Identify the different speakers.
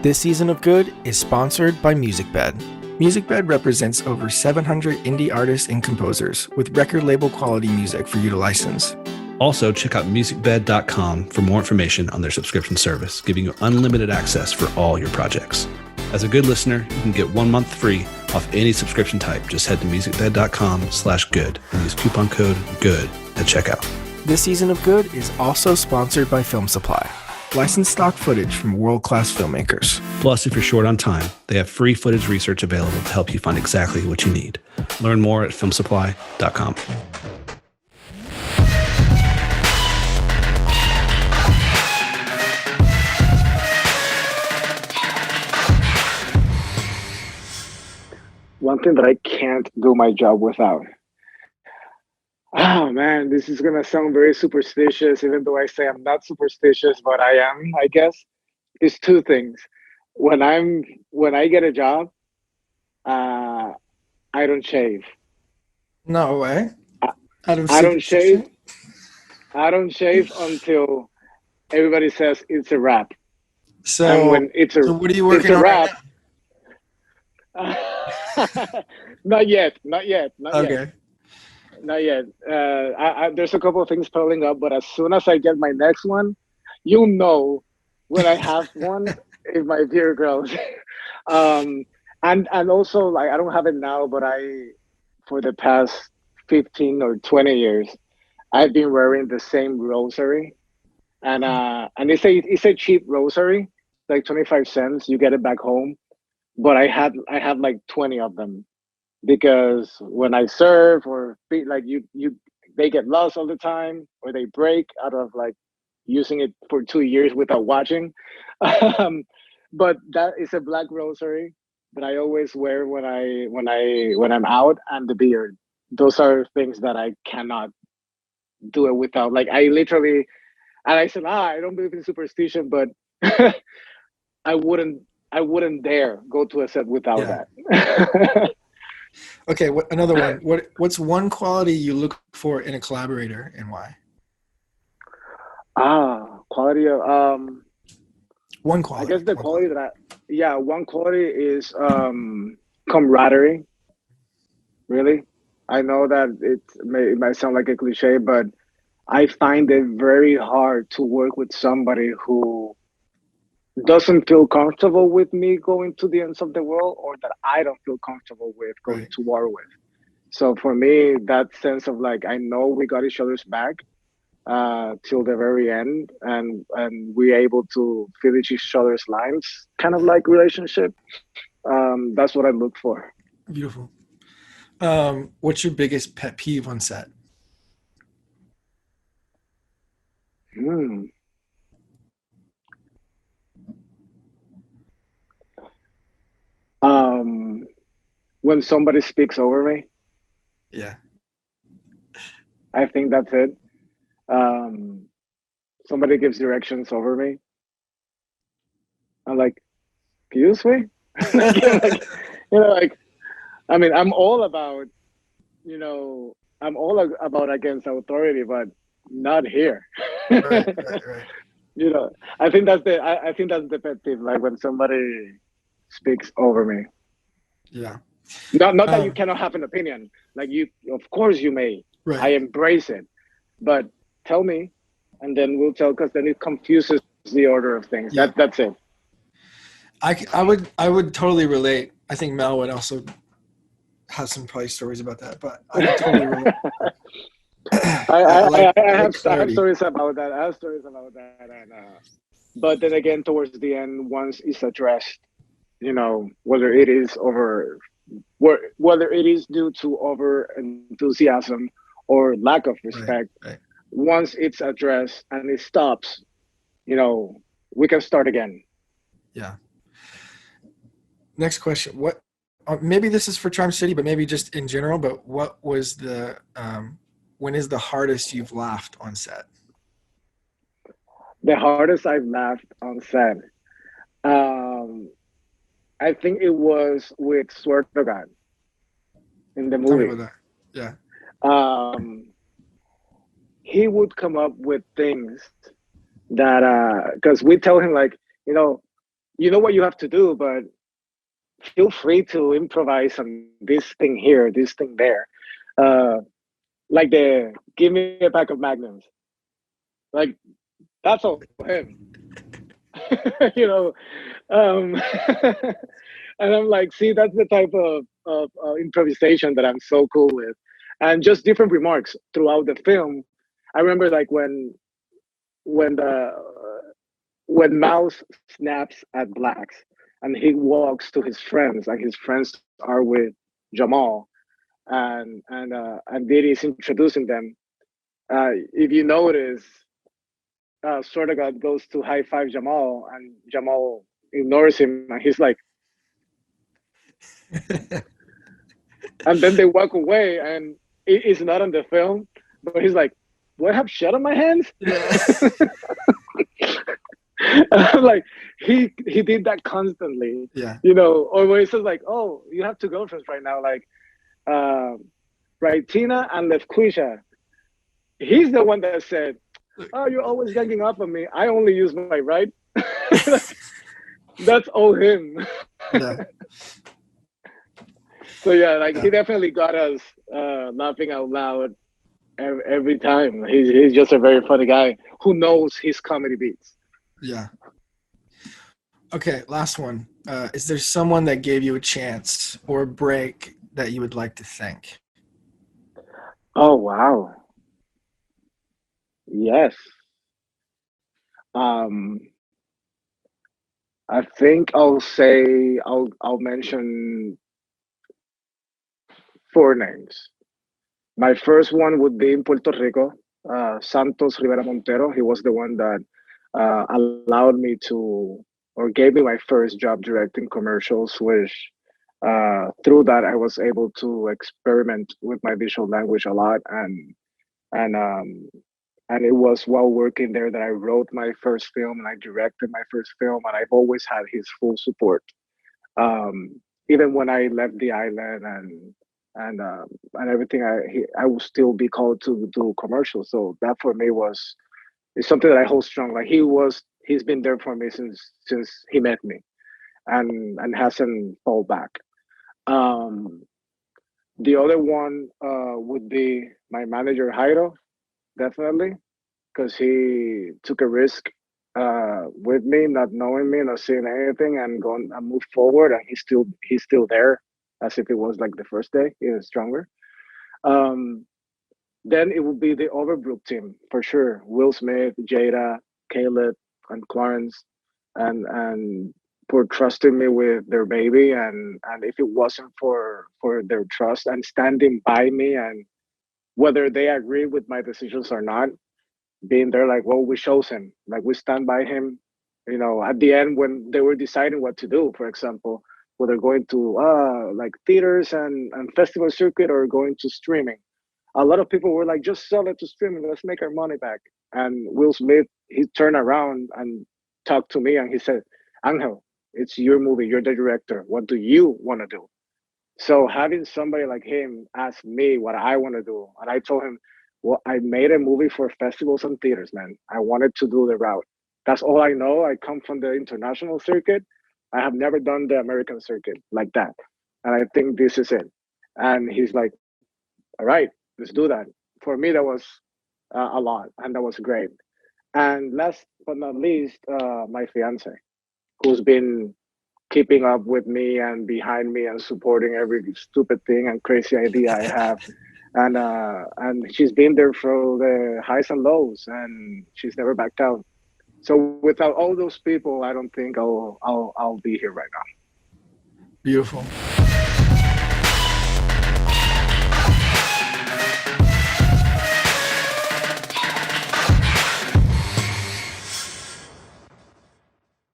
Speaker 1: This season of Good is sponsored by MusicBed. MusicBed represents over 700 indie artists and composers with record label quality music for you to license.
Speaker 2: Also, check out musicbed.com for more information on their subscription service, giving you unlimited access for all your projects. As a Good listener, you can get 1 month free off any subscription type. Just head to musicbed.com/good and use coupon code GOOD at checkout.
Speaker 1: This season of Good is also sponsored by Film Supply. Licensed stock footage from world-class filmmakers.
Speaker 2: Plus, if you're short on time, they have free footage research available to help you find exactly what you need. Learn more at filmsupply.com.
Speaker 3: One thing that I can't do my job without. Oh man, this is gonna sound very superstitious, even though I say I'm not superstitious, but I am, I guess. It's two things. When I get a job, I don't shave.
Speaker 1: No way.
Speaker 3: I don't shave. I don't shave until everybody says it's a wrap.
Speaker 1: So,
Speaker 3: and when
Speaker 1: so what are you working on right
Speaker 3: now? Not yet.
Speaker 1: Okay.
Speaker 3: Not yet. There's a couple of things piling up, but as soon as I get my next one, you'll know when I have one if my beard grows. And also, like, I don't have it now, but for the past 15 or 20 years, I've been wearing the same rosary, and it's a cheap rosary, like 25 cents. You get it back home, but I had like 20 of them. Because when I serve or they get lost all the time or they break out of like using it for 2 years without watching. But that is a black rosary that I always wear when I'm out, and the beard. Those are things that I cannot do it without. Like I literally, and I said, I don't believe in superstition, but I wouldn't dare go to a set without that.
Speaker 1: Okay, another one. What's one quality you look for in a collaborator and why?
Speaker 3: Quality of
Speaker 1: one quality.
Speaker 3: I guess the quality one quality is camaraderie. Really, I know that it might sound like a cliche, but I find it very hard to work with somebody who doesn't feel comfortable with me going to the ends of the world, or that I don't feel comfortable with going to war with. So for me, that sense of like, I know we got each other's back till the very end, and we're able to fill each other's lines, kind of like relationship. That's what I look for.
Speaker 1: Beautiful. What's your biggest pet peeve on set?
Speaker 3: When somebody speaks over me.
Speaker 1: Yeah.
Speaker 3: I think that's it. Somebody gives directions over me. I'm like, excuse me? I mean, I'm all about against authority, but not here.
Speaker 1: Right.
Speaker 3: I think that's the pet peeve, like when somebody speaks over me.
Speaker 1: Yeah.
Speaker 3: Not that you cannot have an opinion. Like of course you may.
Speaker 1: Right.
Speaker 3: I embrace it, but tell me, and then we'll tell, because then it confuses the order of things. Yeah. That's it.
Speaker 1: I would totally relate. I think Mel would also have some probably stories about that, but I would totally relate.
Speaker 3: I have stories about that. But then again, towards the end, once it's addressed, whether it is due to over enthusiasm or lack of respect,
Speaker 1: right.
Speaker 3: Once it's addressed and it stops, we can start again.
Speaker 1: Yeah. Next question. What? Maybe this is for Charm City, but maybe just in general. But what was when is the hardest you've laughed on set?
Speaker 3: The hardest I've laughed on set. I think it was with Swear to God in the movie.
Speaker 1: Tell me about that. Yeah.
Speaker 3: He would come up with things that, because we tell him like, you know what you have to do, but feel free to improvise on this thing here, this thing there. Uh, like the give me a pack of magnums. Like that's all him. you know, um, and I'm like, see, that's the type of improvisation that I'm so cool with, and just different remarks throughout the film. I remember like when the when Mouse snaps at Blacks and he walks to his friends, and his friends are with Jamal, and Diddy is introducing them. If you notice, sort of God goes to high five Jamal, and Jamal ignores him, and he's like, and then they walk away, and it's not on the film, but he's like, "Do I have shit on my hands?"
Speaker 1: Yeah.
Speaker 3: I'm like, he did that constantly,
Speaker 1: Yeah.
Speaker 3: you know, or when he says like, "Oh, you have two girlfriends right now," like, right, Tina and Lefquisha. He's the one that said, "Oh, you're always ganging up on me. I only use my right." That's all him.
Speaker 1: Yeah.
Speaker 3: So yeah, like
Speaker 1: Yeah.
Speaker 3: he definitely got us laughing out loud every time. He's just a very funny guy who knows his comedy beats.
Speaker 1: Yeah. Okay, last one. Is there someone that gave you a chance or a break that you would like to thank?
Speaker 3: Oh wow, yes. Um, I think I'll mention four names. My first one would be in Puerto Rico, Santos Rivera Montero. He was the one that allowed me to, or gave me my first job directing commercials, which through that I was able to experiment with my visual language a lot, and um, and it was while working there that I wrote my first film and I directed my first film, and I've always had his full support. Um, Even when I left the island and everything, I will still be called to do commercials. So that for me was is something that I hold strong. Like he's been there for me since he met me, and hasn't fall back. Um, the other one would be my manager Jairo, definitely, because he took a risk with me, not knowing me, not seeing anything, and going and moved forward, and he's still there, as if it was like the first day, even stronger. Um, then it would be the Overbrook team for sure. Will Smith, Jada, Caleb, and Clarence, and for trusting me with their baby, and if it wasn't for their trust and standing by me, and whether they agree with my decisions or not, being there like, well, we chose him, like we stand by him, you know, at the end when they were deciding what to do, for example, whether going to like theaters and festival circuit or going to streaming. A lot of people were like, just sell it to streaming, let's make our money back. And Will Smith, he turned around and talked to me, and he said, Angel, it's your movie, you're the director, what do you want to do? So having somebody like him ask me what I want to do, and I told him, well, I made a movie for festivals and theaters, man. I wanted to do the route. That's all I know. I come from the international circuit. I have never done the American circuit like that. And I think this is it. And he's like, all right, let's do that. For me, that was a lot, and that was great. And last but not least, my fiance, who's been keeping up with me and behind me and supporting every stupid thing and crazy idea I have. And she's been there through the highs and lows, and she's never backed out. So without all those people, I don't think I'll be here right now.
Speaker 1: Beautiful.